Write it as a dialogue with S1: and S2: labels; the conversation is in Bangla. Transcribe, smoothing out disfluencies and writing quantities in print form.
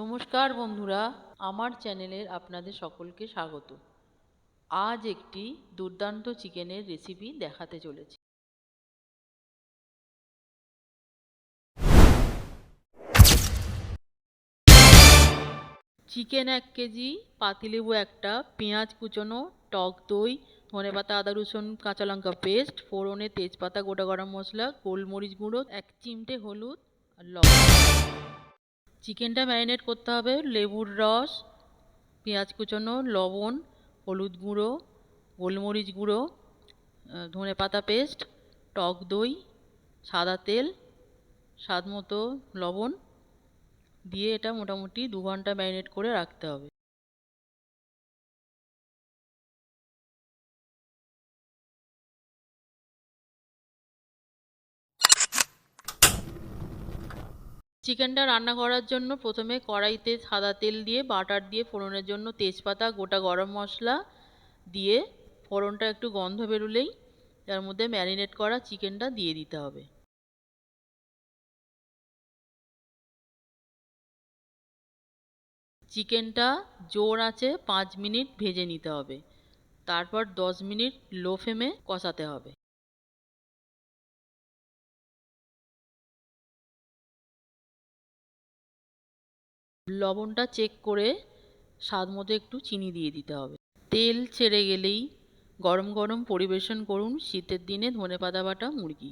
S1: নমস্কার বন্ধুরা, আমার চ্যানেলের আপনাদের সকলকে স্বাগত। আজ একটি দুর্দান্ত চিকেনের রেসিপি দেখাতে চলেছি। চিকেন 1 কেজি, পাতিলেবু একটা, পেঁয়াজ কুচোনো, টক দই, ধনেপাতা, আদা রসুন কাঁচা লঙ্কা পেস্ট, ফোড়নে তেজপাতা, গোটা গরম মশলা, গোলমরিচ গুঁড়ো, 1 চিমটে হলুদ আর লবণ। চিকেনটা ম্যারিনেট করতে হবে লেবুর রস, পেঁয়াজ কুচোনো, লবণ, হলুদ গুঁড়ো, গোলমরিচ গুঁড়ো, ধনেপাতা পেস্ট, টক দই, সাদা তেল, স্বাদ মতো লবণ দিয়ে এটা মোটামুটি 2 ঘন্টা ম্যারিনেট করে রাখতে হবে। চিকেনটা রান্না করার জন্য প্রথমে কড়াইতে সাদা তেল দিয়ে বাটার দিয়ে ফোড়নের জন্য তেজপাতা, গোটা গরম মশলা দিয়ে ফোড়নটা একটু গন্ধ বেরোলেই তার মধ্যে ম্যারিনেট করা চিকেনটা দিয়ে দিতে হবে। চিকেনটা জোর আঁচে 5 মিনিট ভেজে নিতে হবে, তারপর 10 মিনিট লো ফ্লেমে কষাতে হবে। লবণটা চেক করে স্বাদ মতো একটু চিনি দিয়ে দিতে হবে। তেল ছেড়ে গেলেই গরম গরম পরিবেশন করুন শীতের দিনে ধনেপাতা বাটা মুরগি।